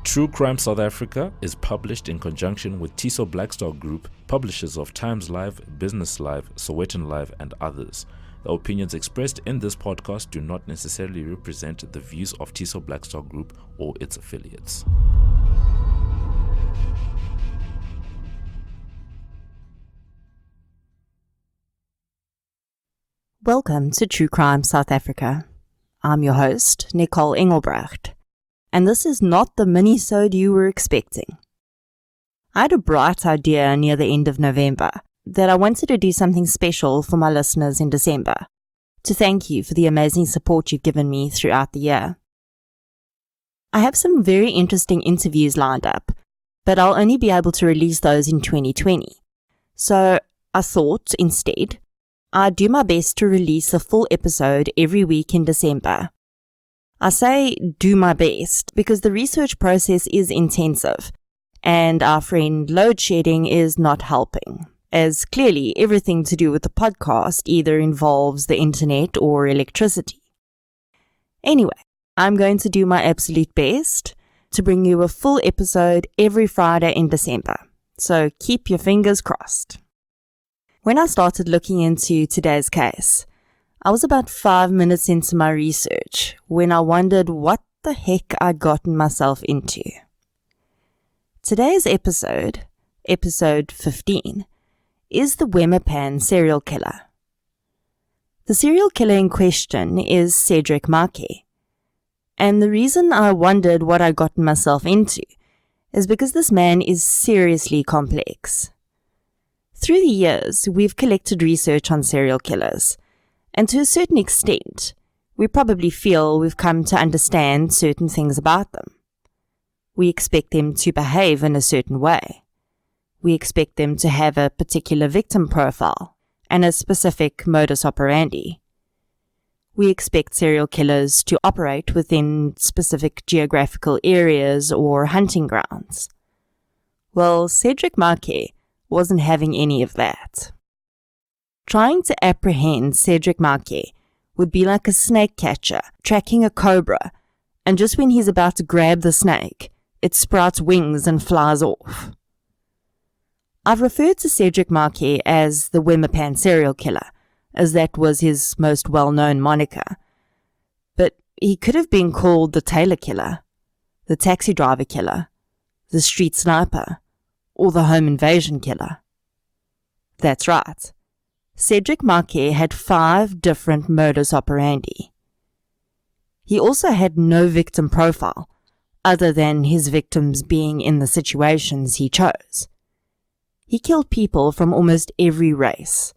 True Crime South Africa is published in conjunction with Tiso Blackstock Group, publishers of Times Live, Business Live, Sowetan Live, and others. The opinions expressed in this podcast do not necessarily represent the views of Tiso Blackstock Group or its affiliates. Welcome to True Crime South Africa. I'm your host, Nicole Engelbrecht, and this is not the mini-sode you were expecting. I had a bright idea near the end of November that I wanted to do something special for my listeners in December, to thank you for the amazing support you've given me throughout the year. I have some very interesting interviews lined up, but I'll only be able to release those in 2020. So I thought, instead, I'd do my best to release a full episode every week in December. I say do my best because the research process is intensive, and our friend load shedding is not helping, as clearly everything to do with the podcast either involves the internet or electricity. Anyway, I'm going to do my absolute best to bring you a full episode every Friday in December, so keep your fingers crossed. When I started looking into today's case, I was about 5 minutes into my research when I wondered what the heck I'd gotten myself into. Today's episode, episode 15, is the Wemmer Pan serial killer. The serial killer in question is Cedric Maake, and the reason I wondered what I'd gotten myself into is because this man is seriously complex. Through the years, we've collected research on serial killers, and to a certain extent, we probably feel we've come to understand certain things about them. We expect them to behave in a certain way. We expect them to have a particular victim profile and a specific modus operandi. We expect serial killers to operate within specific geographical areas or hunting grounds. Well, Cedric Maake wasn't having any of that. Trying to apprehend Cedric Maake would be like a snake catcher tracking a cobra, and just when he's about to grab the snake, it sprouts wings and flies off. I've referred to Cedric Maake as the Wemmer Pan serial killer, as that was his most well-known moniker. But he could have been called the tailor killer, the taxi driver killer, the street sniper, or the home invasion killer. That's right. Cedric Maake had 5 different modus operandi. He also had no victim profile, other than his victims being in the situations he chose. He killed people from almost every race: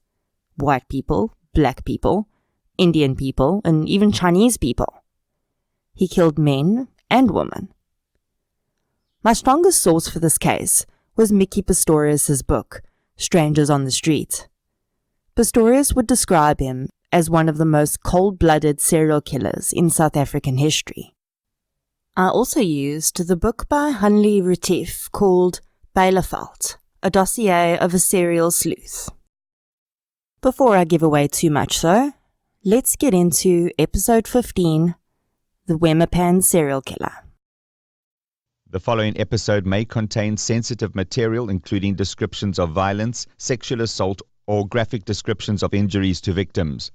white people, black people, Indian people, and even Chinese people. He killed men and women. My strongest source for this case was Mickey Pistorius' book, Strangers on the Street. Pistorius would describe him as one of the most cold-blooded serial killers in South African history. I also used the book by Hanlie Retief called Bielefeld, a dossier of a serial sleuth. Before I give away too much though, let's get into episode 15, the Wemmer Pan serial killer. The following episode may contain sensitive material including descriptions of violence, sexual assault, or graphic descriptions of injuries to victims.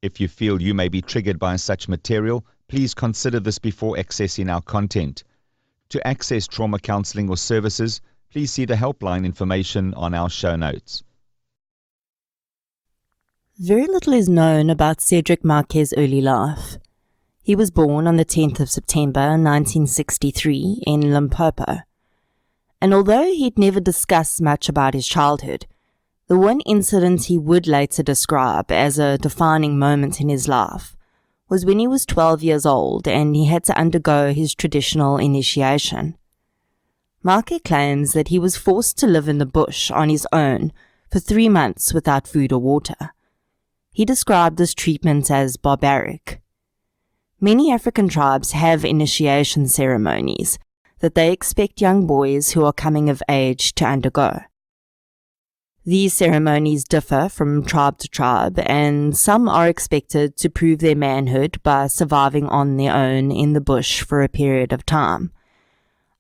If you feel you may be triggered by such material, please consider this before accessing our content. To access trauma counseling or services, please see the helpline information on our show notes. Very little is known about Cedric Maake's early life. He was born on the 10th of September 1963 in Limpopo. And although he'd never discussed much about his childhood, the one incident he would later describe as a defining moment in his life was when he was 12 years old and he had to undergo his traditional initiation. Maake claims that he was forced to live in the bush on his own for 3 months without food or water. He described this treatment as barbaric. Many African tribes have initiation ceremonies that they expect young boys who are coming of age to undergo. These ceremonies differ from tribe to tribe, and some are expected to prove their manhood by surviving on their own in the bush for a period of time.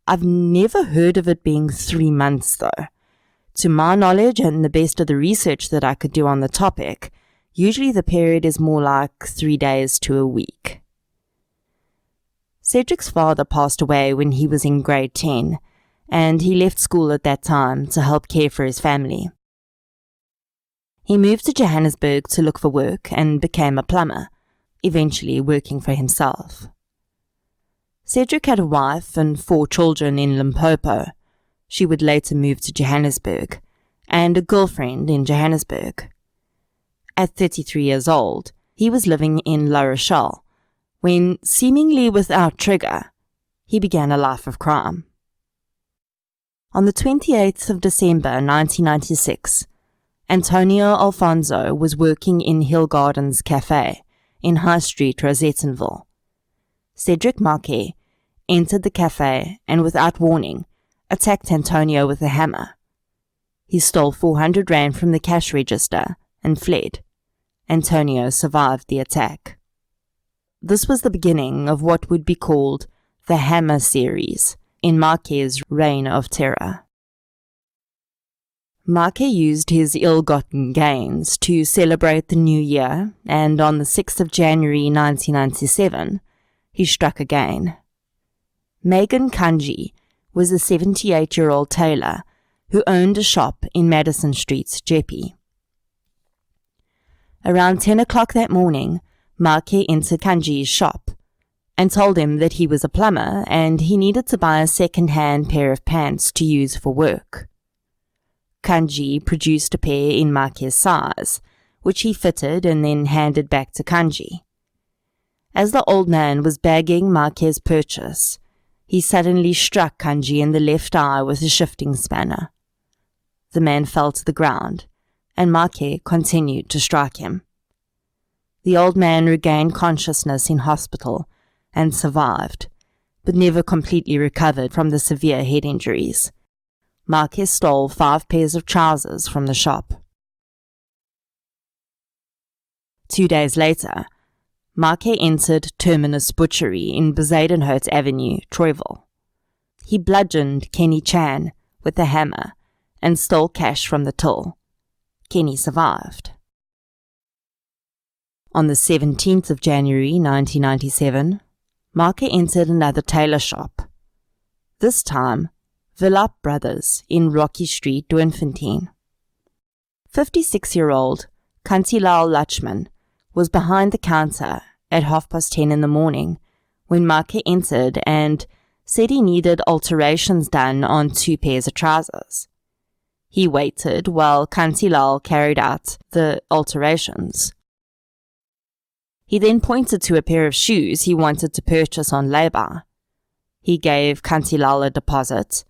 I've never heard of it being 3 months though. To my knowledge and the best of the research that I could do on the topic, usually the period is more like 3 days to a week. Cedric's father passed away when he was in grade 10, and he left school at that time to help care for his family. He moved to Johannesburg to look for work and became a plumber, eventually working for himself. Cedric had a wife and 4 children in Limpopo. She would later move to Johannesburg, and a girlfriend in Johannesburg. At 33 years old, he was living in La Rochelle, when, seemingly without trigger, he began a life of crime. On the 28th of December 1996, Antonio Alfonso was working in Hill Gardens Cafe in High Street, Rosettenville. Cedric Maake entered the cafe and, without warning, attacked Antonio with a hammer. He stole 400 rand from the cash register and fled. Antonio survived the attack. This was the beginning of what would be called the Hammer series in Marquis' reign of terror. Maake used his ill-gotten gains to celebrate the new year, and on the 6th of January 1997, he struck again. Megan Kanji was a 78-year-old tailor who owned a shop in Madison Street's Jeppe. Around 10 o'clock that morning, Maake entered Kanji's shop and told him that he was a plumber and he needed to buy a second-hand pair of pants to use for work. Kanji produced a pair in Maake's size, which he fitted and then handed back to Kanji. As the old man was bagging Maake's purchase, he suddenly struck Kanji in the left eye with a shifting spanner. The man fell to the ground, and Maake continued to strike him. The old man regained consciousness in hospital and survived, but never completely recovered from the severe head injuries. Maake stole 5 pairs of trousers from the shop. 2 days later, Maake entered Terminus Butchery in Bezuidenhout Avenue, Troyville. He bludgeoned Kenny Chan with a hammer and stole cash from the till. Kenny survived. On the 17th of January 1997, Maake entered another tailor shop. This time, Villap Brothers in Rocky Street, Doornfontein. 56-year-old Kantilal Lachman was behind the counter at 10:30 in the morning when Maake entered and said he needed alterations done on 2 pairs of trousers. He waited while Kantilal carried out the alterations. He then pointed to a pair of shoes he wanted to purchase on lay-by. He gave Kantilal a deposit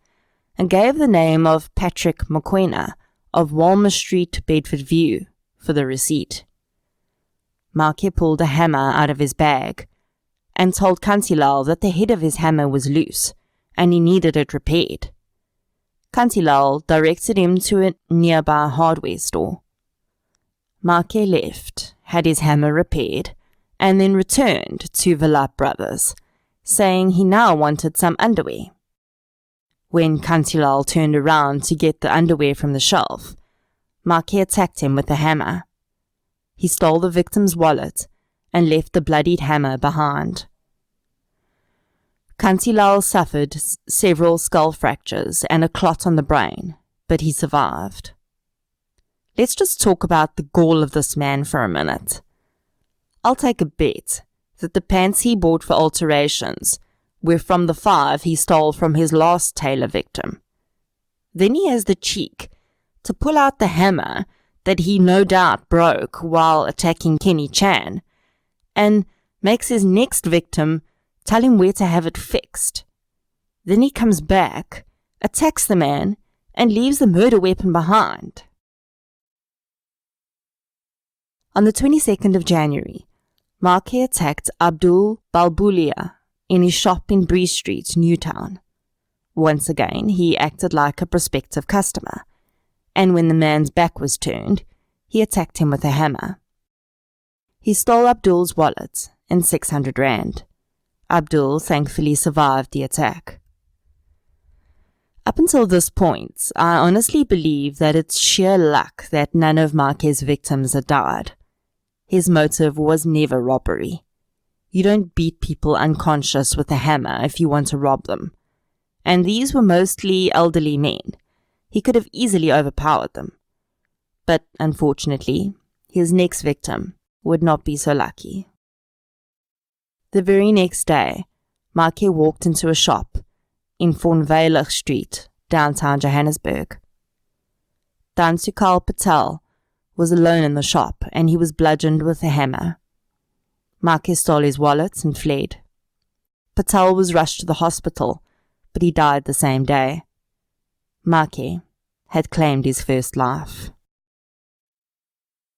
and gave the name of Patrick Mokoena of Walmer Street, Bedford View, for the receipt. Maake pulled a hammer out of his bag and told Kantilal that the head of his hammer was loose and he needed it repaired. Kantilal directed him to a nearby hardware store. Maake left, had his hammer repaired, and then returned to Villap Brothers, saying he now wanted some underwear. When Kantilal turned around to get the underwear from the shelf, Maake attacked him with a hammer. He stole the victim's wallet and left the bloodied hammer behind. Kantilal suffered several skull fractures and a clot on the brain, but he survived. Let's just talk about the gall of this man for a minute. I'll take a bet that the pants he bought for alterations were from the 5 he stole from his last tailor victim. Then he has the cheek to pull out the hammer that he no doubt broke while attacking Kenny Chan, and makes his next victim tell him where to have it fixed. Then he comes back, attacks the man, and leaves the murder weapon behind. On the 22nd of January, Maake attacked Abdul Balbulia in his shop in Bree Street, Newtown. Once again, he acted like a prospective customer, and when the man's back was turned, he attacked him with a hammer. He stole Abdul's wallet and 600 rand. Abdul thankfully survived the attack. Up until this point, I honestly believe that it's sheer luck that none of Make's victims had died. His motive was never robbery. You don't beat people unconscious with a hammer if you want to rob them. And these were mostly elderly men. He could have easily overpowered them. But unfortunately, his next victim would not be so lucky. The very next day, Maake walked into a shop in Horrendous Street, downtown Johannesburg. Dansukal Patel was alone in the shop and he was bludgeoned with a hammer. Maake stole his wallet and fled. Patel was rushed to the hospital, but he died the same day. Maake had claimed his first life.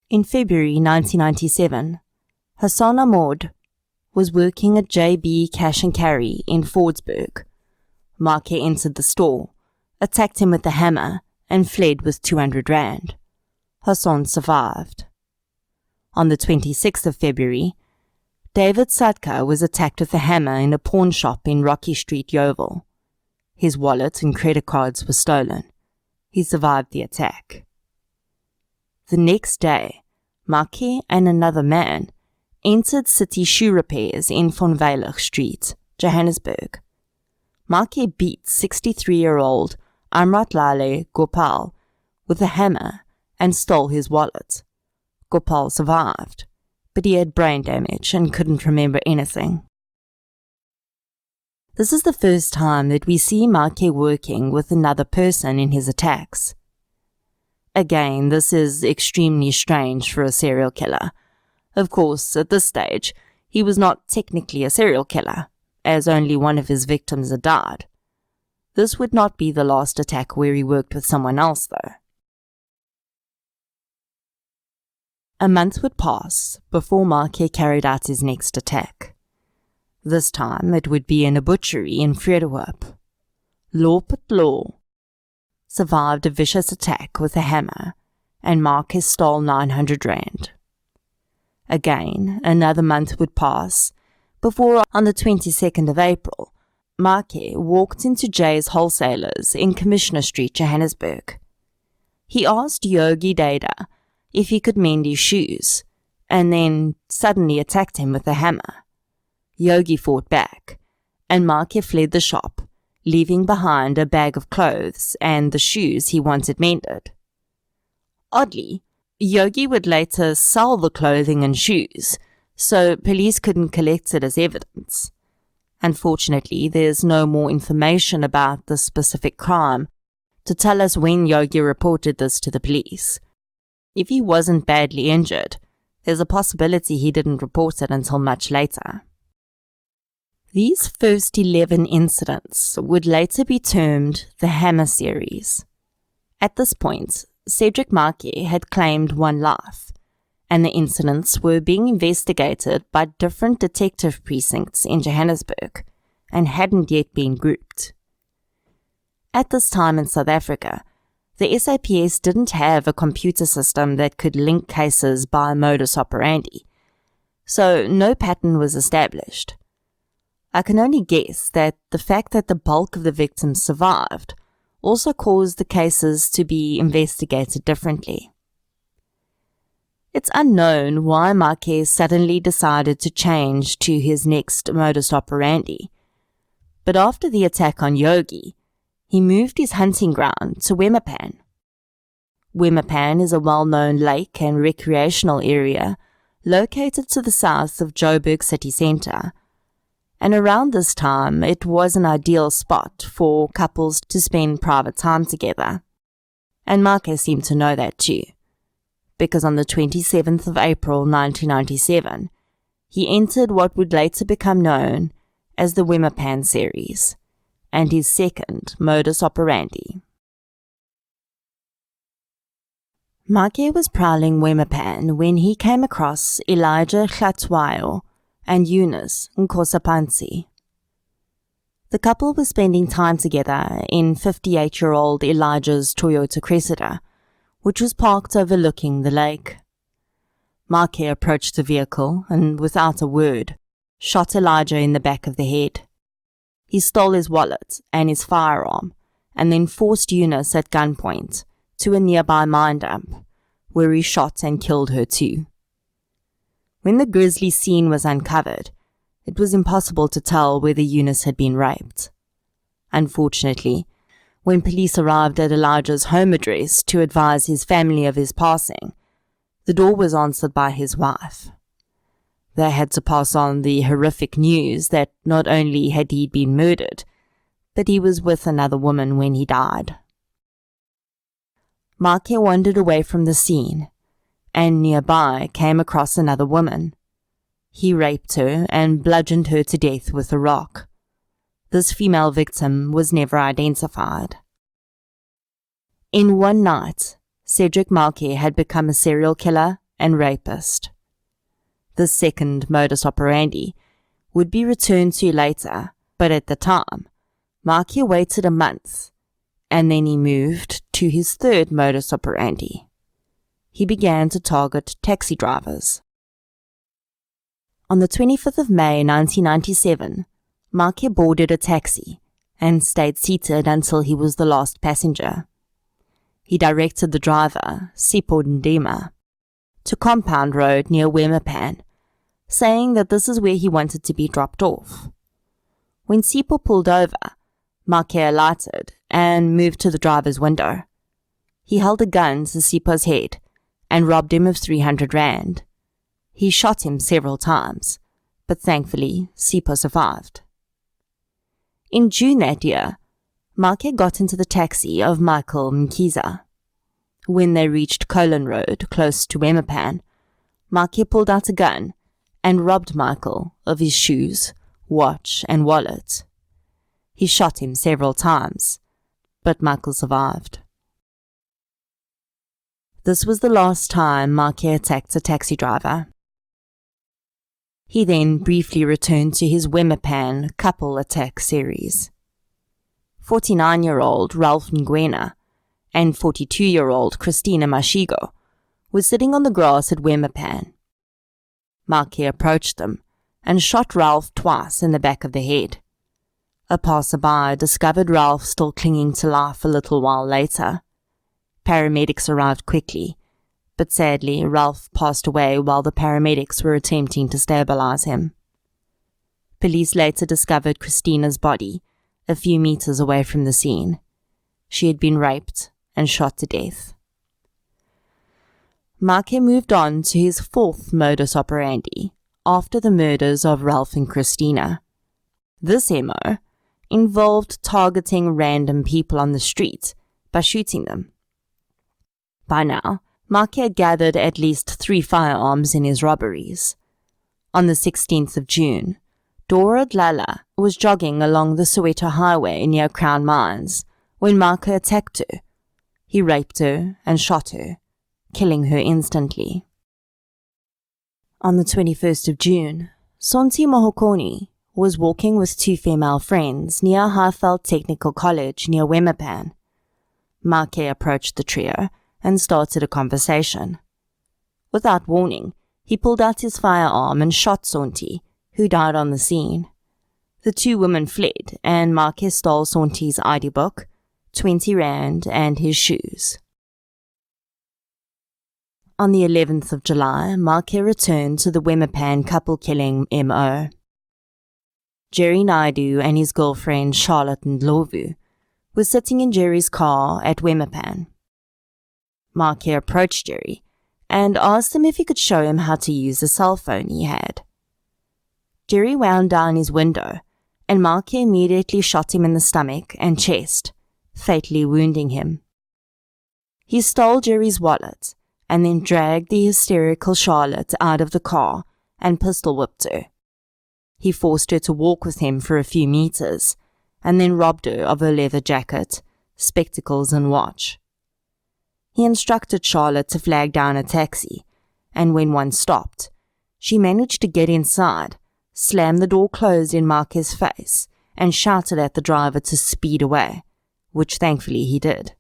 In February 1997, Hassan Ahmad was working at JB Cash and Carry in Fordsburg. Maake entered the store, attacked him with a hammer, and fled with 200 rand. Hassan survived. On the 26th of February, David Sadka was attacked with a hammer in a pawn shop in Rocky Street, Yeovil. His wallet and credit cards were stolen. He survived the attack. The next day, Maake and another man entered City Shoe Repairs in Horrendous Street, Johannesburg. Maake beat 63-year-old Amratlale Gopal with a hammer and stole his wallet. Gopal survived, but he had brain damage and couldn't remember anything. This is the first time that we see Maake working with another person in his attacks. Again, this is extremely strange for a serial killer. Of course, at this stage, he was not technically a serial killer, as only one of his victims had died. This would not be the last attack where he worked with someone else, though. A month would pass before Maake carried out his next attack. This time it would be in a butchery in Vredehop. Lopet Law survived a vicious attack with a hammer, and Maake stole 900 rand. Again, another month would pass before, on the 22nd of April, Maake walked into Jay's Wholesalers in Commissioner Street, Johannesburg. He asked Yogi Dada if he could mend his shoes, and then suddenly attacked him with a hammer. Yogi fought back, and Maake fled the shop, leaving behind a bag of clothes and the shoes he wanted mended. Oddly, Yogi would later sell the clothing and shoes, so police couldn't collect it as evidence. Unfortunately, there's no more information about this specific crime to tell us when Yogi reported this to the police. If he wasn't badly injured, there's a possibility he didn't report it until much later. These first 11 incidents would later be termed the Hammer series. At this point, Cedric Maake had claimed one life, and the incidents were being investigated by different detective precincts in Johannesburg and hadn't yet been grouped. At this time in South Africa, the SAPS didn't have a computer system that could link cases by modus operandi, so no pattern was established. I can only guess that the fact that the bulk of the victims survived also caused the cases to be investigated differently. It's unknown why Maake suddenly decided to change to his next modus operandi, but after the attack on Yogi, he moved his hunting ground to Wemmer Pan. Wemmer Pan is a well-known lake and recreational area located to the south of Joburg city centre, and around this time it was an ideal spot for couples to spend private time together. And Maake seemed to know that too, because on the 27th of April 1997, he entered what would later become known as the Wemmer Pan series, and his second modus operandi. Maake was prowling Wemmer Pan when he came across Elijah Hlatswayo and Eunice Nkosapansi. The couple was spending time together in 58-year-old Elijah's Toyota Cressida, which was parked overlooking the lake. Maake approached the vehicle and, without a word, shot Elijah in the back of the head. He stole his wallet and his firearm and then forced Eunice at gunpoint to a nearby mine dump, where he shot and killed her too. When the grisly scene was uncovered, it was impossible to tell whether Eunice had been raped. Unfortunately, when police arrived at Elijah's home address to advise his family of his passing, the door was answered by his wife. They had to pass on the horrific news that not only had he been murdered, but he was with another woman when he died. Maake wandered away from the scene, and nearby came across another woman. He raped her and bludgeoned her to death with a rock. This female victim was never identified. In one night, Cedric Maake had become a serial killer and rapist. The second modus operandi would be returned to later, but at the time, Maake waited a month, and then he moved to his third modus operandi. He began to target taxi drivers. On the 25th of May 1997, Maake boarded a taxi and stayed seated until he was the last passenger. He directed the driver, Sipho Ndima, to Compound Road near Wemmer Pan, saying that this is where he wanted to be dropped off. When Sipho pulled over, Maake alighted and moved to the driver's window. He held a gun to Sipho's head and robbed him of 300 rand. He shot him several times, but thankfully Sipho survived. In June that year, Maake got into the taxi of Michael Mkiza. When they reached Colon Road, close to Wemmer Pan, Maake pulled out a gun and robbed Michael of his shoes, watch and wallet. He shot him several times, but Michael survived. This was the last time Maake attacked a taxi driver. He then briefly returned to his Wemmer Pan couple attack series. 49-year-old Ralph Ngwena and 42-year-old Christina Mashigo were sitting on the grass at Wemmer Pan. Maake approached them and shot Ralph twice in the back of the head. A passerby discovered Ralph still clinging to life a little while later. Paramedics arrived quickly, but sadly Ralph passed away while the paramedics were attempting to stabilize him. Police later discovered Christina's body a few meters away from the scene. She had been raped and shot to death. Maake moved on to his fourth modus operandi after the murders of Ralph and Christina. This MO involved targeting random people on the street by shooting them. By now, Maake had gathered at least 3 firearms in his robberies. On the 16th of June, Dora Dlala was jogging along the Soweto highway near Crown Mines when Maake attacked her. He raped her and shot her, killing her instantly. On the 21st of June, Sonti Mohokoni was walking with 2 female friends near Highveld Technical College near Wemmer Pan. Maake approached the trio and started a conversation. Without warning, he pulled out his firearm and shot Sonti, who died on the scene. The 2 women fled, and Maake stole Sonti's ID book, 20 rand, and his shoes. On the 11th of July, Maake returned to the Wemmer Pan couple-killing MO. Jerry Naidu and his girlfriend Charlotte Ndlovu were sitting in Jerry's car at Wemmer Pan. Maake approached Jerry and asked him if he could show him how to use the cell phone he had. Jerry wound down his window, and Maake immediately shot him in the stomach and chest, fatally wounding him. He stole Jerry's wallet and then dragged the hysterical Charlotte out of the car and pistol-whipped her. He forced her to walk with him for a few meters and then robbed her of her leather jacket, spectacles and watch. He instructed Charlotte to flag down a taxi, and when one stopped, she managed to get inside, slammed the door closed in Maake's face, and shouted at the driver to speed away, which thankfully he did.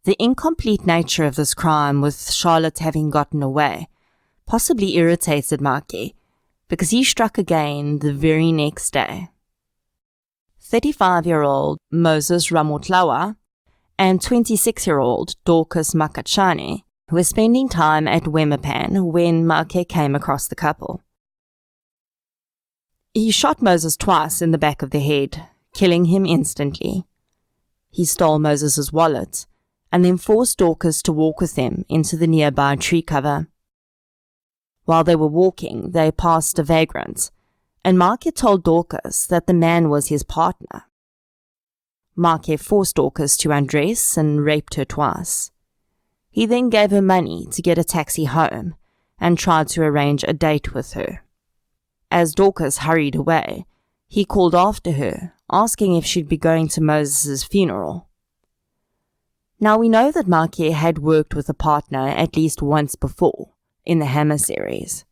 The incomplete nature of this crime, with Charlotte having gotten away, possibly irritated Maake, because he struck again the very next day. 35-year-old Moses Ramotlawa and 26-year-old Dorcas Makachane were spending time at Wemmer Pan when Maake came across the couple. He shot Moses twice in the back of the head, killing him instantly. He stole Moses's wallet and then forced Dorcas to walk with him into the nearby tree cover. While they were walking, they passed a vagrant, and Maake told Dorcas that the man was his partner. Maake forced Dorcas to undress and raped her twice. He then gave her money to get a taxi home and tried to arrange a date with her. As Dorcas hurried away, he called after her, asking if she'd be going to Moses's funeral. Now we know that Maake had worked with a partner at least once before in the Hammer series.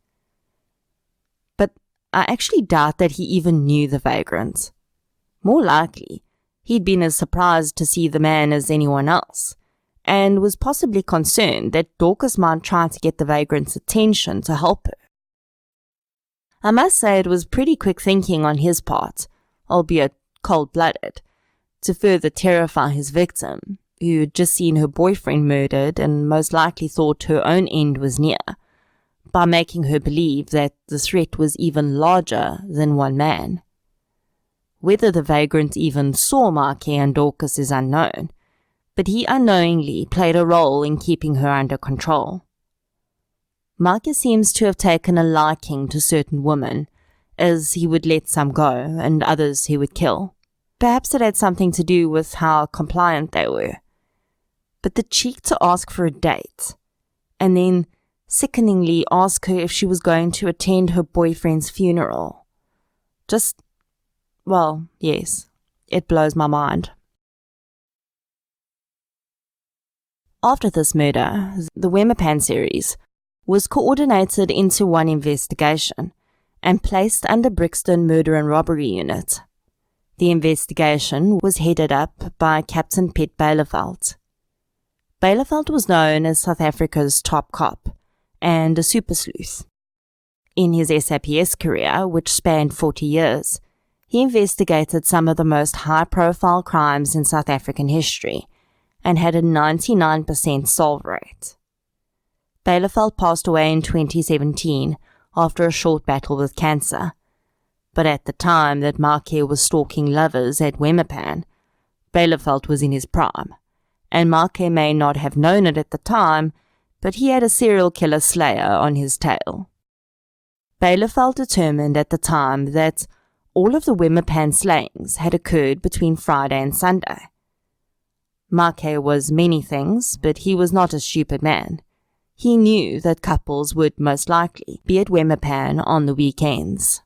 But I actually doubt that he even knew the vagrant. More likely, he'd been as surprised to see the man as anyone else, and was possibly concerned that Dorcas might try to get the vagrant's attention to help her. I must say it was pretty quick thinking on his part, albeit cold-blooded, to further terrify his victim, who had just seen her boyfriend murdered and most likely thought her own end was near, by making her believe that the threat was even larger than one man. Whether the vagrant even saw Maake and Dorcas is unknown, but he unknowingly played a role in keeping her under control. Maake seems to have taken a liking to certain women, as he would let some go and others he would kill. Perhaps it had something to do with how compliant they were. But the cheek to ask for a date, and then sickeningly ask her if she was going to attend her boyfriend's funeral. Well, yes, it blows my mind. After this murder, the Wemmer Pan series was coordinated into one investigation and placed under Brixton Murder and Robbery Unit. The investigation was headed up by Captain Piet Bijleveld. Bijleveld was known as South Africa's top cop and a super sleuth. In his SAPS career, which spanned 40 years, he investigated some of the most high-profile crimes in South African history and had a 99% solve rate. Bijleveld passed away in 2017 after a short battle with cancer, but at the time that Maake was stalking lovers at Wemmer Pan, Bijleveld was in his prime, and Maake may not have known it at the time, but he had a serial killer slayer on his tail. Bijleveld determined at the time that all of the Wemmer Pan slayings had occurred between Friday and Sunday. Maake was many things, but he was not a stupid man. He knew that couples would most likely be at Wemmer Pan on the weekends.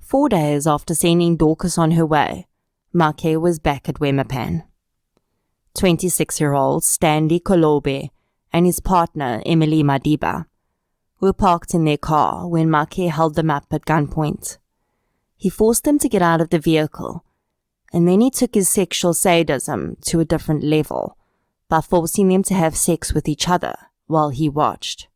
4 days after sending Dorcas on her way, Maake was back at Wemmer Pan. 26-year-old Stanley Kolobe and his partner Emily Madiba were parked in their car when Maake held them up at gunpoint. He forced them to get out of the vehicle, and then he took his sexual sadism to a different level by forcing them to have sex with each other while he watched.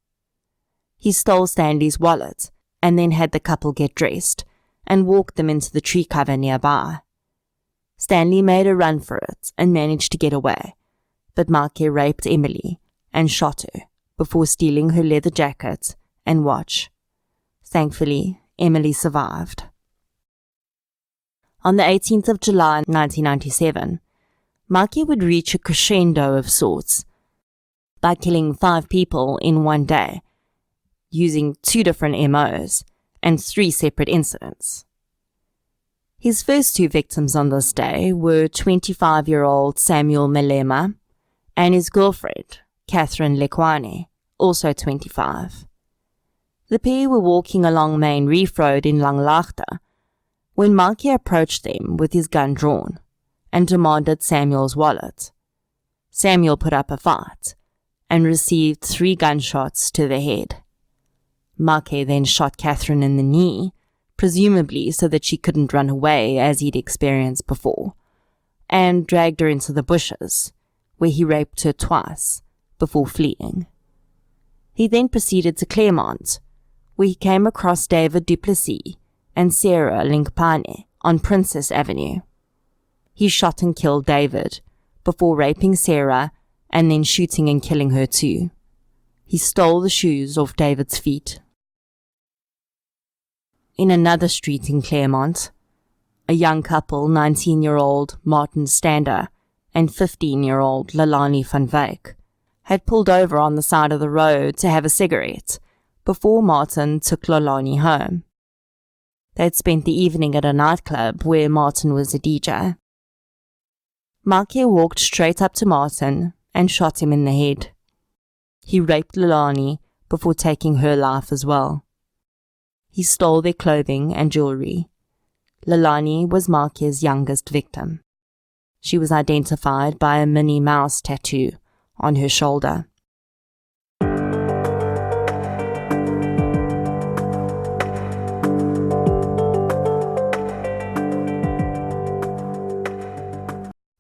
He stole Stanley's wallet and then had the couple get dressed and walked them into the tree cover nearby. Stanley made a run for it and managed to get away, but Maake raped Emily and shot her before stealing her leather jacket and watch. Thankfully, Emily survived. On the 18th of July 1997, Maake would reach a crescendo of sorts by killing 5 people in one day, using 2 different MOs and 3 separate incidents. His first 2 victims on this day were 25-year-old Samuel Malema and his girlfriend, Catherine Lekwane, also 25. The pair were walking along Main Reef Road in Langlaagte when Maake approached them with his gun drawn and demanded Samuel's wallet. Samuel put up a fight and received 3 gunshots to the head. Maake then shot Catherine in the knee, presumably so that she couldn't run away as he'd experienced before, and dragged her into the bushes, where he raped her twice before fleeing. He then proceeded to Claremont, where he came across David du Plessis and Sarah Linkpane on Princess Avenue. He shot and killed David before raping Sarah and then shooting and killing her too. He stole the shoes off David's feet. In another street in Claremont, a young couple, 19-year-old Martin Stander and 15-year-old Lalani van Wyk, had pulled over on the side of the road to have a cigarette before Martin took Lalani home. They had spent the evening at a nightclub where Martin was a DJ. Maake walked straight up to Martin and shot him in the head. He raped Lalani before taking her life as well. He stole their clothing and jewelry. Lalani was Maake's youngest victim. She was identified by a Minnie Mouse tattoo on her shoulder.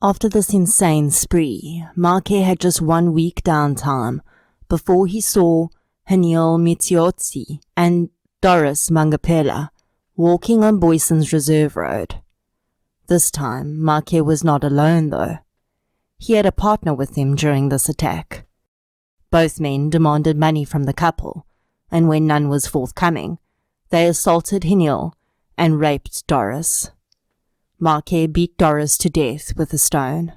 After this insane spree, Maake had just 1 week downtime before he saw Haniel Mitiotsi and Doris Mangapela walking on Boyson's Reserve Road. This time, Maake was not alone though. He had a partner with him during this attack. Both men demanded money from the couple, and when none was forthcoming, they assaulted Haniel and raped Doris. Maake beat Doris to death with a stone.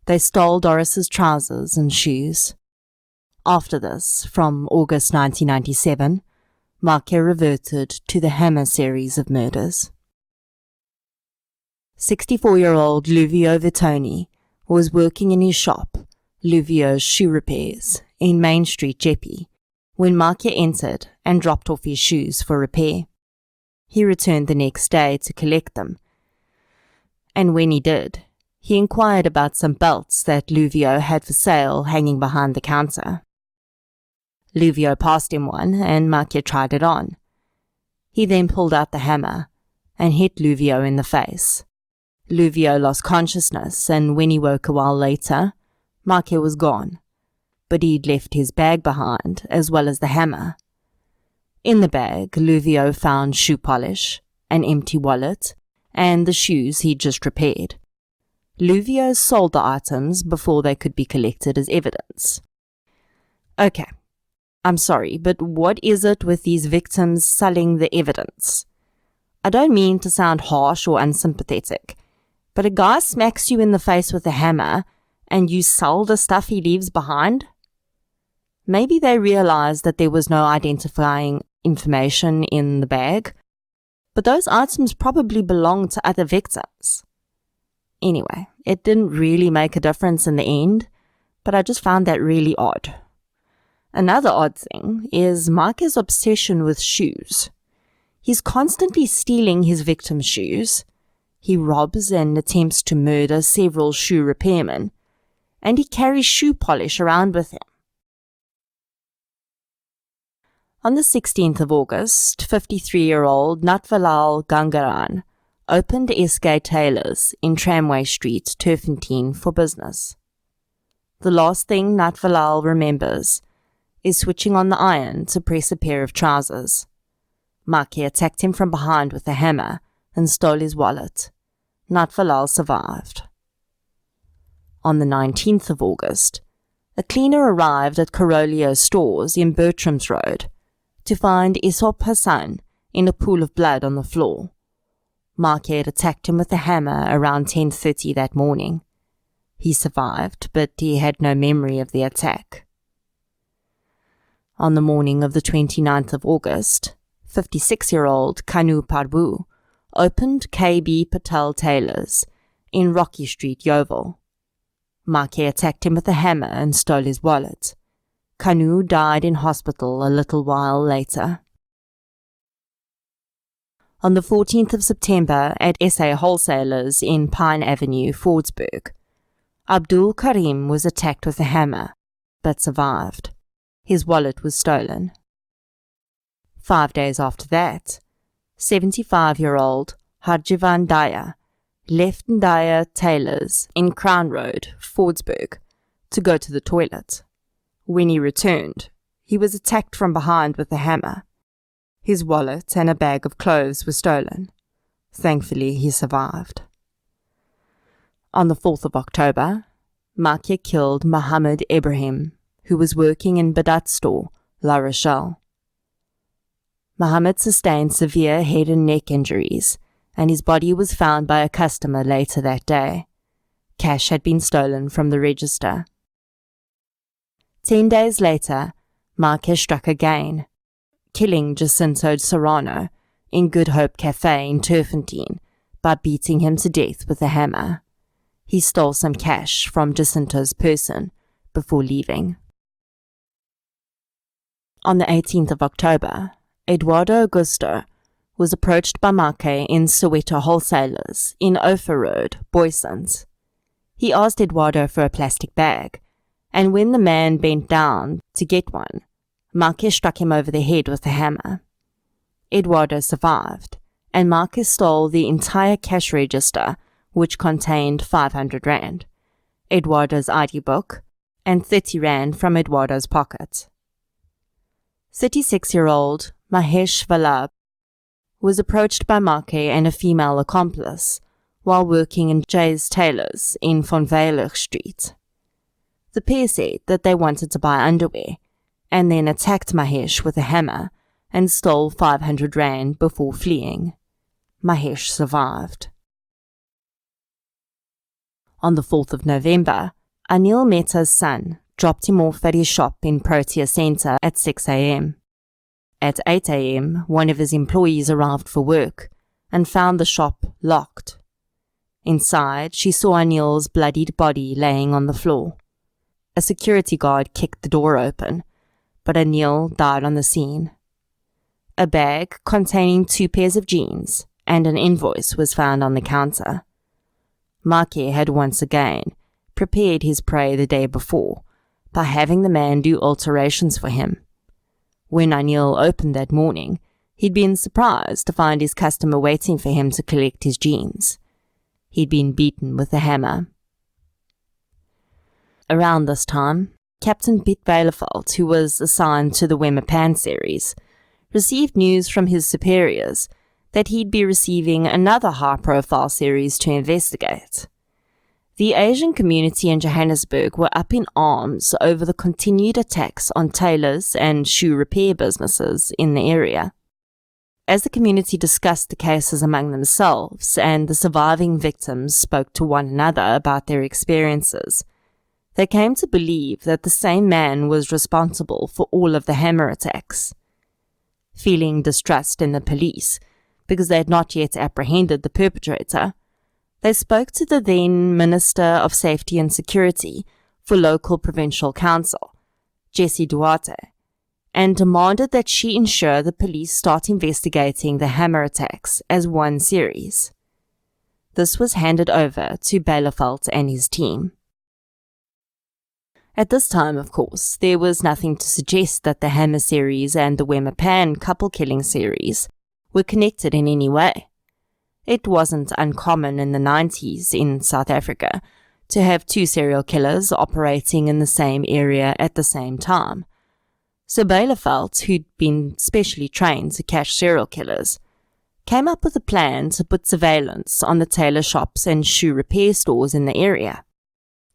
They stole Doris's trousers and shoes. After this, from August 1997, Maake reverted to the Hammer series of murders. 64-year-old Luvio Vitoni was working in his shop, Luvio's Shoe Repairs, in Main Street, Jeppe, when Maake entered and dropped off his shoes for repair. He returned the next day to collect them, and when he did, he inquired about some belts that Luvio had for sale hanging behind the counter. Luvio passed him one, and Maake tried it on. He then pulled out the hammer and hit Luvio in the face. Luvio lost consciousness, and when he woke a while later, Maake was gone, but he'd left his bag behind, as well as the hammer. In the bag, Luvio found shoe polish, an empty wallet, and the shoes he'd just repaired. Luvio sold the items before they could be collected as evidence. Okay, I'm sorry, but what is it with these victims selling the evidence? I don't mean to sound harsh or unsympathetic, but a guy smacks you in the face with a hammer and you sell the stuff he leaves behind? Maybe they realized that there was no identifying information in the bag, but those items probably belonged to other victims. Anyway, it didn't really make a difference in the end, but I just found that really odd. Another odd thing is Maake's obsession with shoes. He's constantly stealing his victims' shoes. He robs and attempts to murder several shoe repairmen, and he carries shoe polish around with him. On the 16th of August, 53-year-old Natvalal Gangaran opened SK Tailors in Tramway Street, Turfentine, for business. The last thing Natvalal remembers is switching on the iron to press a pair of trousers. Maake attacked him from behind with a hammer and stole his wallet. Natvalal survived. On the 19th of August, a cleaner arrived at Carolio stores in Bertram's Road to find Isop Hassan in a pool of blood on the floor. Maake had attacked him with a hammer around 10:30 that morning. He survived, but he had no memory of the attack. On the morning of the 29th of August, 56-year-old Kanu Parbu opened KB Patel Tailors in Rocky Street, Yeovil. Maake attacked him with a hammer and stole his wallet. Kanu died in hospital a little while later. On the 14th of September at SA Wholesalers in Pine Avenue, Fordsburg, Abdul Karim was attacked with a hammer, but survived. His wallet was stolen. 5 days after that, 75-year-old Harjivan Daya left Ndaya Tailors in Crown Road, Fordsburg, to go to the toilet. When he returned, he was attacked from behind with a hammer. His wallet and a bag of clothes were stolen. Thankfully, he survived. On the 4th of October, Maake killed Mohammed Ibrahim, who was working in Badat's store, La Rochelle. Mohammed sustained severe head and neck injuries, and his body was found by a customer later that day. Cash had been stolen from the register. 10 days later, Maake struck again, killing Jacinto Serrano in Good Hope Cafe in Turfentine by beating him to death with a hammer. He stole some cash from Jacinto's person before leaving. On the 18th of October, Eduardo Augusto was approached by Maake in Soweto Wholesalers in Ophir Road, Boysons. He asked Eduardo for a plastic bag, and when the man bent down to get one, Maake struck him over the head with a hammer. Eduardo survived, and Maake stole the entire cash register, which contained 500 rand, Eduardo's ID book, and 30 rand from Eduardo's pocket. 36-year-old Mahesh Vallabh was approached by Maake and a female accomplice while working in Jay's Tailors in Von Veilig Street. The pair said that they wanted to buy underwear, and then attacked Mahesh with a hammer and stole 500 rand before fleeing. Mahesh survived. On the 4th of November, Anil Mehta's son dropped him off at his shop in Protea Centre at 6 a.m. At 8 a.m., one of his employees arrived for work and found the shop locked. Inside, she saw Anil's bloodied body laying on the floor. A security guard kicked the door open, but Anil died on the scene. A bag containing 2 pairs of jeans and an invoice was found on the counter. Maake had once again prepared his prey the day before by having the man do alterations for him. When Anil opened that morning, he'd been surprised to find his customer waiting for him to collect his jeans. He'd been beaten with a hammer. Around this time, Captain Piet Bijleveld, who was assigned to the Wemmer Pan series, received news from his superiors that he'd be receiving another high-profile series to investigate. The Asian community in Johannesburg were up in arms over the continued attacks on tailors and shoe repair businesses in the area. As the community discussed the cases among themselves and the surviving victims spoke to one another about their experiences, they came to believe that the same man was responsible for all of the hammer attacks. Feeling distrust in the police, because they had not yet apprehended the perpetrator, they spoke to the then Minister of Safety and Security for Local Provincial Council, Jessie Duarte, and demanded that she ensure the police start investigating the hammer attacks as one series. This was handed over to Bijleveld and his team. At this time, of course, there was nothing to suggest that the Hammer series and the Wemmer Pan couple killing series were connected in any way. It wasn't uncommon in the 90s in South Africa to have 2 serial killers operating in the same area at the same time. So Bijleveld, who'd been specially trained to catch serial killers, came up with a plan to put surveillance on the tailor shops and shoe repair stores in the area,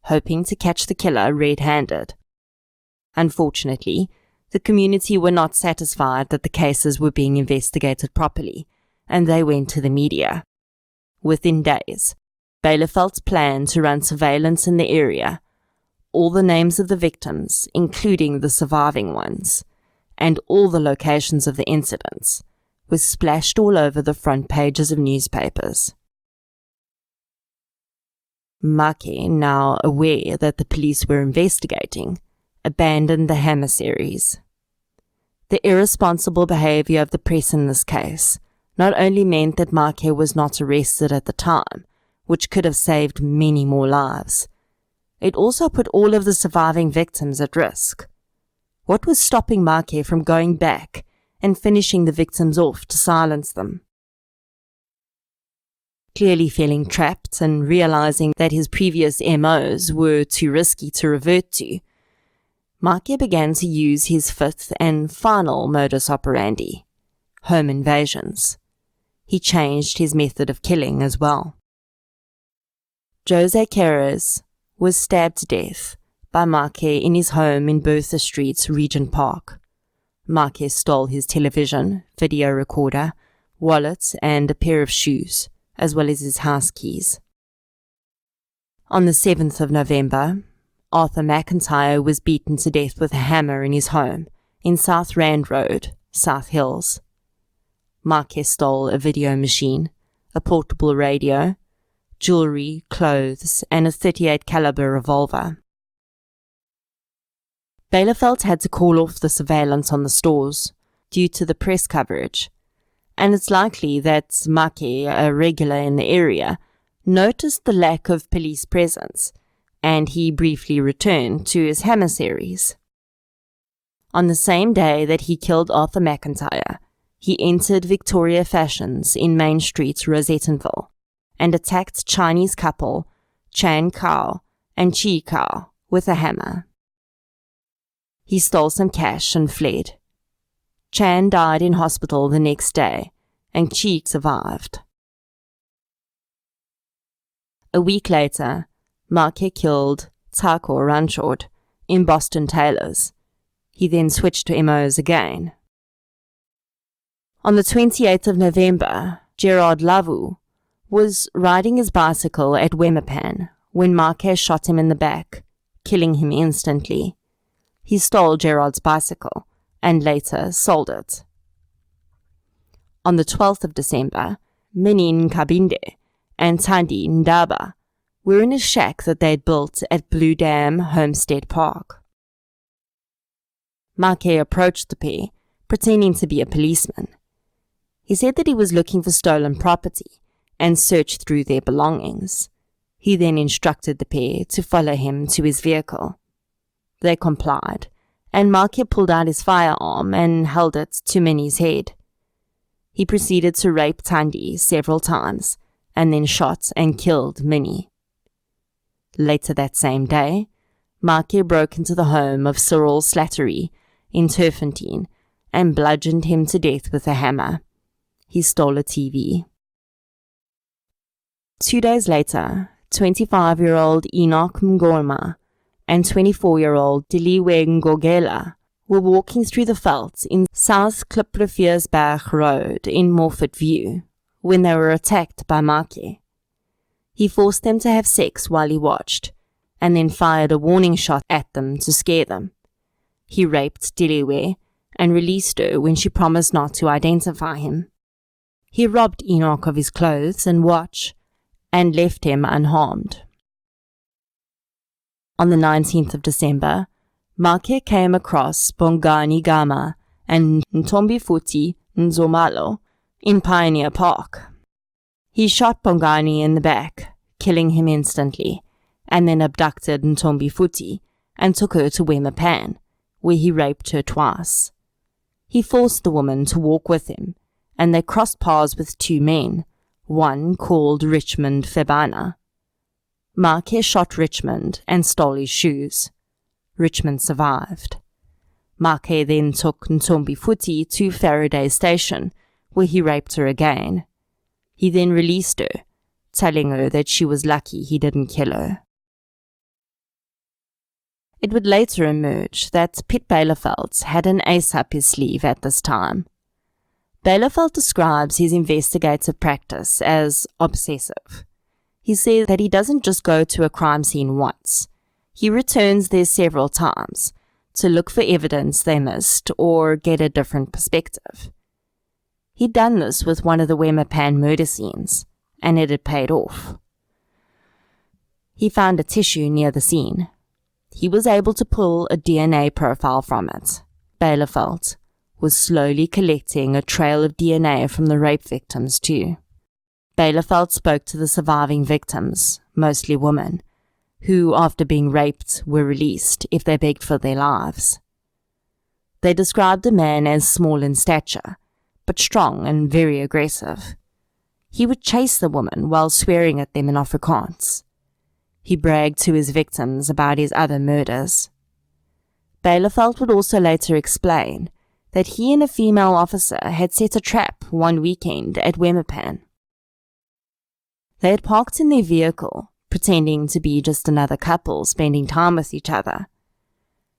hoping to catch the killer red-handed. Unfortunately, the community were not satisfied that the cases were being investigated properly, and they went to the media. Within days, Bijleveld's plan to run surveillance in the area, all the names of the victims, including the surviving ones, and all the locations of the incidents, was splashed all over the front pages of newspapers. Maake, now aware that the police were investigating, abandoned the Hammer series. The irresponsible behavior of the press in this case not only meant that Maake was not arrested at the time, which could have saved many more lives, it also put all of the surviving victims at risk. What was stopping Maake from going back and finishing the victims off to silence them? Clearly feeling trapped and realizing that his previous MOs were too risky to revert to, Maake began to use his 5th and final modus operandi: home invasions. He changed his method of killing as well. Jose Queiroz was stabbed to death by Maake in his home in Bertha Street's Regent Park. Maake stole his television, video recorder, wallet, and a pair of shoes, as well as his house keys. On the 7th of November, Arthur McIntyre was beaten to death with a hammer in his home in South Rand Road, South Hills. Maake stole a video machine, a portable radio, jewelry, clothes, and a .38 caliber revolver. Bielefeld had to call off the surveillance on the stores due to the press coverage, and it's likely that Maake, a regular in the area, noticed the lack of police presence, and he briefly returned to his hammer series. On the same day that he killed Arthur McIntyre, he entered Victoria Fashions in Main Street, Rosettenville, and attacked Chinese couple Chan Kao and Chi Kao with a hammer. He stole some cash and fled. Chan died in hospital the next day, and Chi survived. A week later, Maake killed Taco Ranchord in Boston Tailors. He then switched to MOs again. On the 28th of November, Gerard Lavu was riding his bicycle at Wemmer Pan when Maake shot him in the back, killing him instantly. He stole Gerard's bicycle and later sold it. On the 12th of December, Minnie Nkabinde and Thandi Ndaba were in a shack that they had built at Blue Dam Homestead Park. Maake approached the pair, pretending to be a policeman. He said that he was looking for stolen property and searched through their belongings. He then instructed the pair to follow him to his vehicle. They complied, and Maake pulled out his firearm and held it to Minnie's head. He proceeded to rape Thandi several times and then shot and killed Minnie. Later that same day, Maake broke into the home of Cyril Slattery in Turfentine and bludgeoned him to death with a hammer. He stole a TV. 2 days later, 25-year-old Enoch Mngoma and 24-year-old Diliwe Ngogela were walking through the veldt in South Klipriviersberg Road in Morford View when they were attacked by Maake. He forced them to have sex while he watched, and then fired a warning shot at them to scare them. He raped Diliwe and released her when she promised not to identify him. He robbed Enoch of his clothes and watch, and left him unharmed. On the 19th of December, Maake came across Bongani Gama and Ntombifuthi Nzomalo in Pioneer Park. He shot Bongani in the back, killing him instantly, and then abducted Ntombifuthi and took her to Wemmer Pan, where he raped her twice. He forced the woman to walk with him, and they crossed paths with two men, one called Richmond Febana. Maake shot Richmond and stole his shoes. Richmond survived. Maake then took Ntombifuthi to Faraday Station, where he raped her again. He then released her, telling her that she was lucky he didn't kill her. It would later emerge that Piet Bielefeld had an ace up his sleeve at this time. Bielefeld describes his investigative practice as obsessive. He says that he doesn't just go to a crime scene once. He returns there several times to look for evidence they missed or get a different perspective. He'd done this with one of the Wemmer Pan murder scenes, and it had paid off. He found a tissue near the scene. He was able to pull a DNA profile from it. Bielefeld was slowly collecting a trail of DNA from the rape victims too. Bielefeld spoke to the surviving victims, mostly women, who after being raped were released if they begged for their lives. They described the man as small in stature, but strong and very aggressive. He would chase the woman while swearing at them in Afrikaans. He bragged to his victims about his other murders. Bielefeld would also later explain that he and a female officer had set a trap one weekend at Wemmer Pan. They had parked in their vehicle, pretending to be just another couple spending time with each other.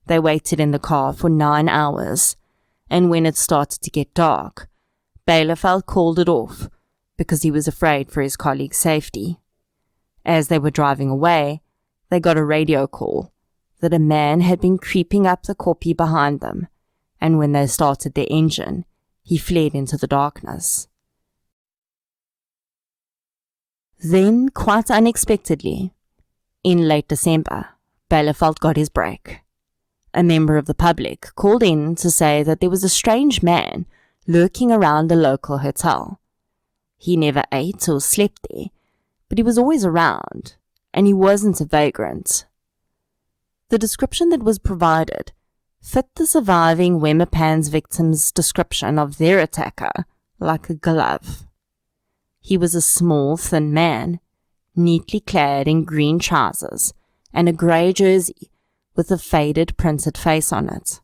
They waited in the car for 9 hours, and when it started to get dark, Bielefeld called it off because he was afraid for his colleague's safety. As they were driving away, they got a radio call that a man had been creeping up the kopje behind them, and when they started their engine, he fled into the darkness. Then, quite unexpectedly, in late December, Bielefeld got his break. A member of the public called in to say that there was a strange man lurking around a local hotel. He never ate or slept there, but he was always around, and he wasn't a vagrant. The description that was provided fit the surviving Wemmer Pan's victims' description of their attacker like a glove. He was a small, thin man, neatly clad in green trousers and a grey jersey with a faded printed face on it.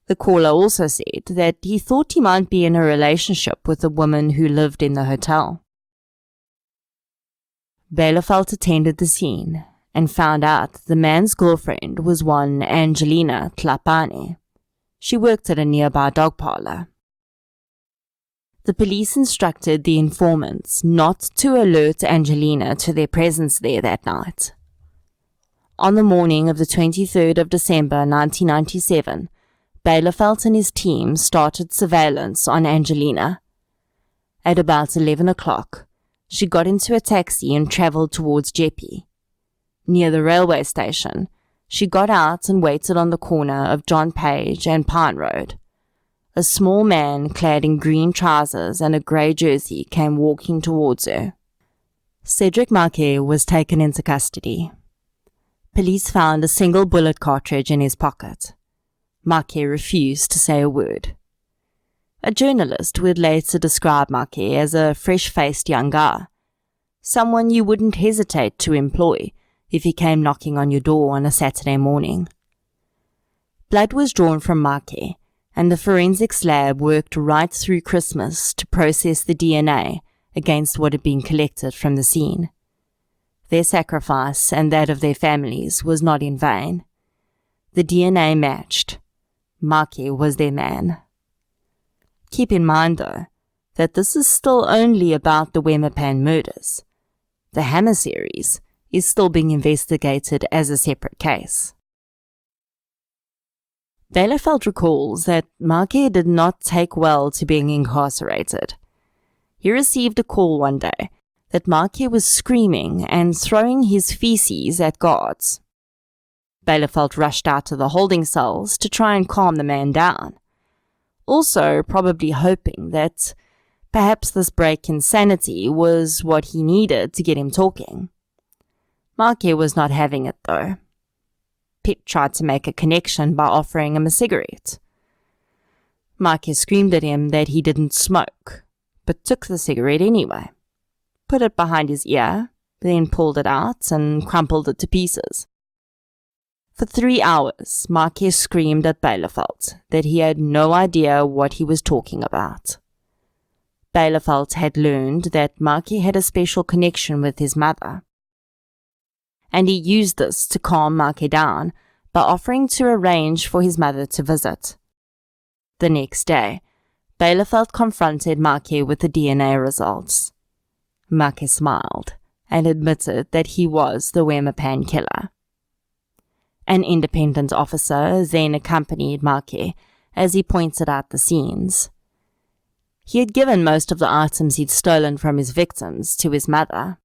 The caller also said that he thought he might be in a relationship with a woman who lived in the hotel. Bielefeld attended the scene and found out the man's girlfriend was one Angelina Tlapane. She worked at a nearby dog parlor. The police instructed the informants not to alert Angelina to their presence there that night. On the morning of the 23rd of December 1997, Bielefeld and his team started surveillance on Angelina. At about 11 o'clock, she got into a taxi and travelled towards Jeppe. Near the railway station, she got out and waited on the corner of John Page and Pine Road. A small man clad in green trousers and a grey jersey came walking towards her. Cedric Maake was taken into custody. Police found a single bullet cartridge in his pocket. Maake refused to say a word. A journalist would later describe Maake as a fresh-faced young guy, someone you wouldn't hesitate to employ if he came knocking on your door on a Saturday morning. Blood was drawn from Maake, and the forensics lab worked right through Christmas to process the DNA against what had been collected from the scene. Their sacrifice and that of their families was not in vain. The DNA matched. Maake was their man. Keep in mind, though, that this is still only about the Wemmer Pan murders. The Hammer series is still being investigated as a separate case. Bielefeld recalls that Maake did not take well to being incarcerated. He received a call one day that Maake was screaming and throwing his feces at guards. Bielefeld rushed out to the holding cells to try and calm the man down, also probably hoping that perhaps this break in sanity was what he needed to get him talking. Maake was not having it, though. Pip tried to make a connection by offering him a cigarette. Maake screamed at him that he didn't smoke, but took the cigarette anyway, put it behind his ear, then pulled it out and crumpled it to pieces. For 3 hours, Maake screamed at Bielefeld that he had no idea what he was talking about. Bielefeld had learned that Maake had a special connection with his mother, and he used this to calm Maake down by offering to arrange for his mother to visit. The next day, Bielefeld confronted Maake with the DNA results. Maake smiled and admitted that he was the Wemmer Pan killer. An independent officer then accompanied Maake as he pointed out the scenes. He had given most of the items he'd stolen from his victims to his mother.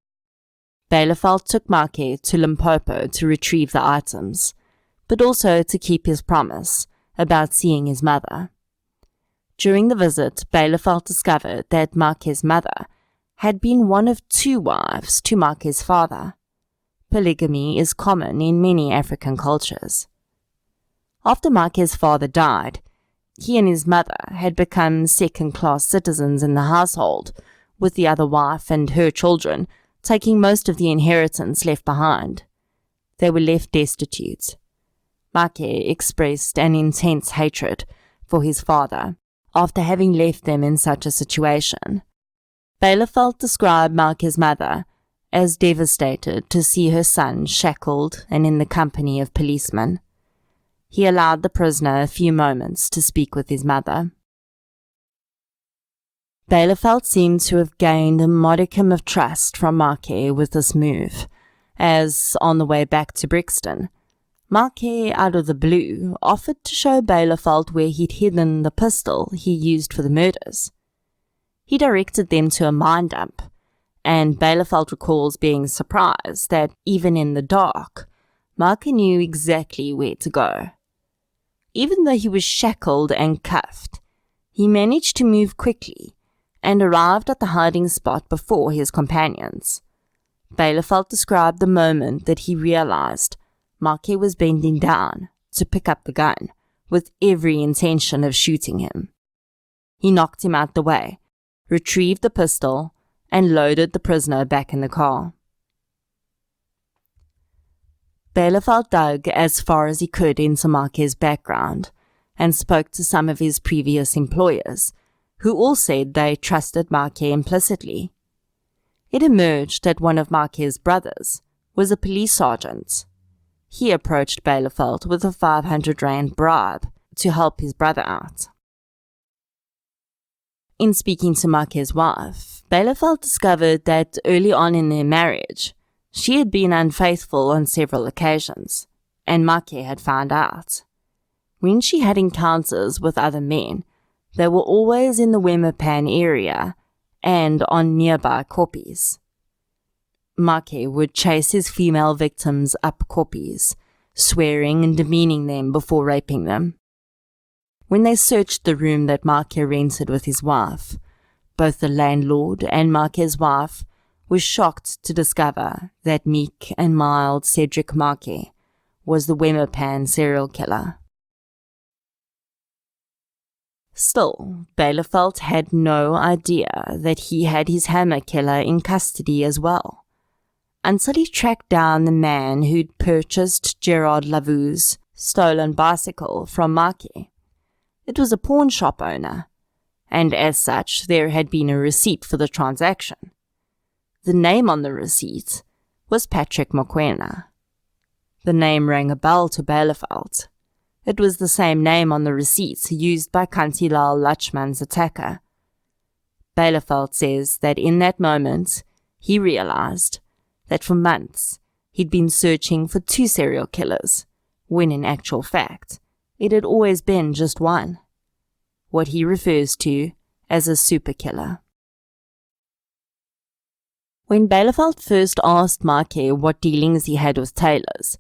Bielefeld took Maake to Limpopo to retrieve the items, but also to keep his promise about seeing his mother. During the visit, Bielefeld discovered that Maake's mother had been one of 2 wives to Maake's father. Polygamy is common in many African cultures. After Maake's father died, he and his mother had become second-class citizens in the household, with the other wife and her children taking most of the inheritance left behind. They were left destitute. Maake expressed an intense hatred for his father after having left them in such a situation. Bielefeld described Make's mother as devastated to see her son shackled and in the company of policemen. He allowed the prisoner a few moments to speak with his mother. Bielefeld seemed to have gained a modicum of trust from Marquis with this move, as, on the way back to Brixton, Marquis, out of the blue, offered to show Bielefeld where he'd hidden the pistol he used for the murders. He directed them to a mine dump, and Bielefeld recalls being surprised that, even in the dark, Marquis knew exactly where to go. Even though he was shackled and cuffed, he managed to move quickly and arrived at the hiding spot before his companions. Bielefeld described the moment that he realized Marquis was bending down to pick up the gun with every intention of shooting him. He knocked him out the way, retrieved the pistol, and loaded the prisoner back in the car. Bielefeld dug as far as he could into Marquis' background and spoke to some of his previous employers, who all said they trusted Marquis implicitly. It emerged that one of Marquis' brothers was a police sergeant. He approached Bielefeld with a 500 rand bribe to help his brother out. In speaking to Marquis' wife, Bielefeld discovered that early on in their marriage, she had been unfaithful on several occasions, and Maake had found out. When she had encounters with other men, they were always in the Wemmer Pan area and on nearby koppies. Maake would chase his female victims up koppies, swearing and demeaning them before raping them. When they searched the room that Maake rented with his wife, both the landlord and Maake's wife were shocked to discover that meek and mild Cedric Maake was the Wemmer Pan serial killer. Still, Bielefeld had no idea that he had his hammer killer in custody as well, until he tracked down the man who'd purchased Gerard Lavou's stolen bicycle from Maake. It was a pawn shop owner, and as such there had been a receipt for the transaction. The name on the receipt was Patrick Mokoena. The name rang a bell to Bielefeld. It was the same name on the receipts used by Kantilal Lachman's attacker. Bielefeld says that in that moment, he realized that for months he'd been searching for two serial killers, when in actual fact, it had always been just one, what he refers to as a super killer. When Bielefeld first asked Maake what dealings he had with tailors,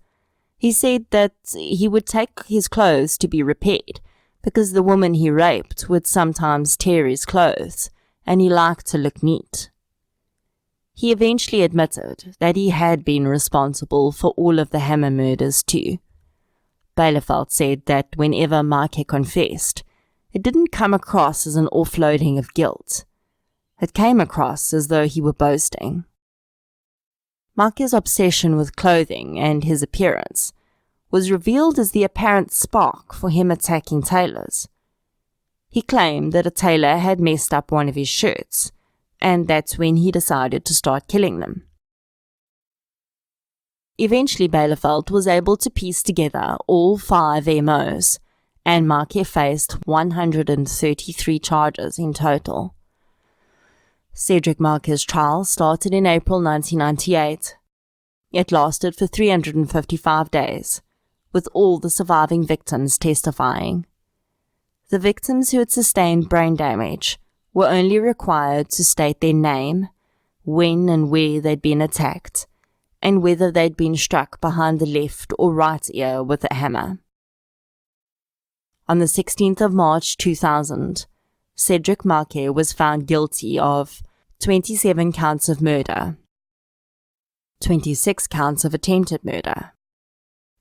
he said that he would take his clothes to be repaired because the woman he raped would sometimes tear his clothes and he liked to look neat. He eventually admitted that he had been responsible for all of the hammer murders too. Bielefeld said that whenever Maake confessed, it didn't come across as an offloading of guilt. It came across as though he were boasting. Maake's obsession with clothing and his appearance was revealed as the apparent spark for him attacking tailors. He claimed that a tailor had messed up one of his shirts, and that's when he decided to start killing them. Eventually Bielefeld was able to piece together all 5 MOs, and Maake faced 133 charges in total. Cedric Maake's trial started in April 1998. It lasted for 355 days, with all the surviving victims testifying. The victims who had sustained brain damage were only required to state their name, when and where they'd been attacked, and whether they'd been struck behind the left or right ear with a hammer. On the 16th of March 2000, Cedric Maake was found guilty of 27 counts of murder, 26 counts of attempted murder,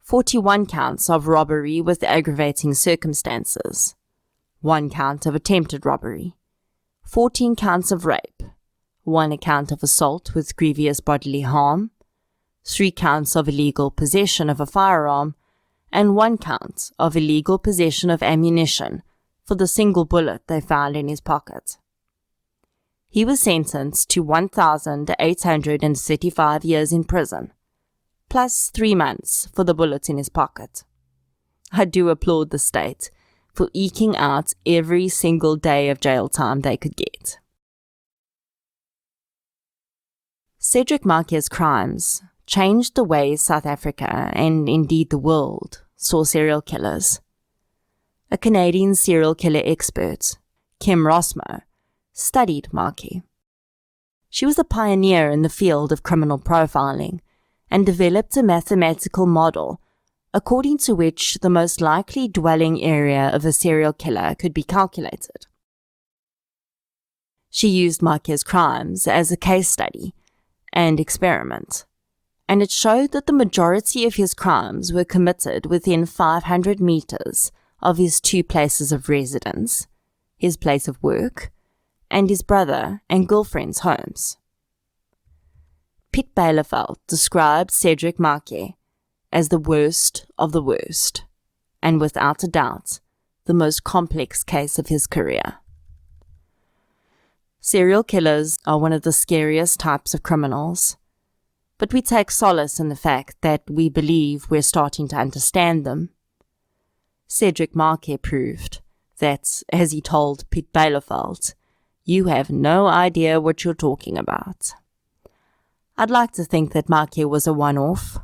41 counts of robbery with aggravating circumstances, 1 count of attempted robbery, 14 counts of rape, 1 count of assault with grievous bodily harm, 3 counts of illegal possession of a firearm, and 1 count of illegal possession of ammunition for the single bullet they found in his pocket. He was sentenced to 1,835 years in prison, plus 3 months for the bullet in his pocket. I do applaud the state for eking out every single day of jail time they could get. Cedric Maake's crimes changed the way South Africa, and indeed the world, saw serial killers. A Canadian serial killer expert, Kim Rosmo, studied Maake. She was a pioneer in the field of criminal profiling and developed a mathematical model according to which the most likely dwelling area of a serial killer could be calculated. She used Maake's crimes as a case study and experiment, and it showed that the majority of his crimes were committed within 500 meters of his 2 places of residence, his place of work, and his brother and girlfriend's homes. Piet Bielefeld described Cedric Maake as the worst of the worst, and without a doubt, the most complex case of his career. Serial killers are one of the scariest types of criminals, but we take solace in the fact that we believe we're starting to understand them. Cedric Maake proved that, as he told Piet Bielefeld, "You have no idea what you're talking about." I'd like to think that Maake was a one-off,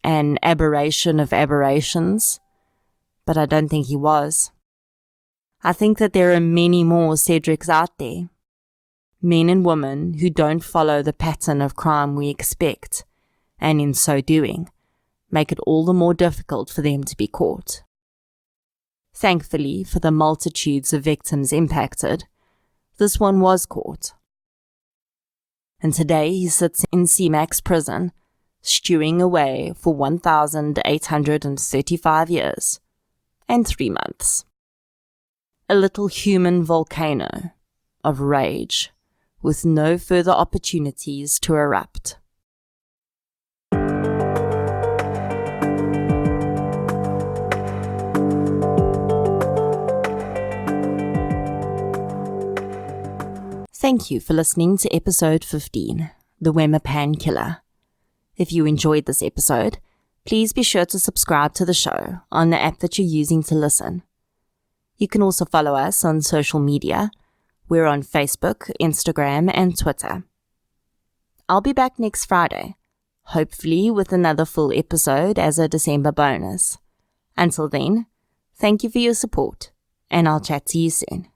an aberration of aberrations, but I don't think he was. I think that there are many more Cedrics out there. Men and women who don't follow the pattern of crime we expect, and in so doing, make it all the more difficult for them to be caught. Thankfully, for the multitudes of victims impacted, this one was caught. And today he sits in CMAX prison, stewing away for 1,835 years and 3 months. A little human volcano of rage, with no further opportunities to erupt. Thank you for listening to episode 15, The Wemmer Pan Killer. If you enjoyed this episode, please be sure to subscribe to the show on the app that you're using to listen. You can also follow us on social media. We're on Facebook, Instagram, and Twitter. I'll be back next Friday, hopefully with another full episode as a December bonus. Until then, thank you for your support, and I'll chat to you soon.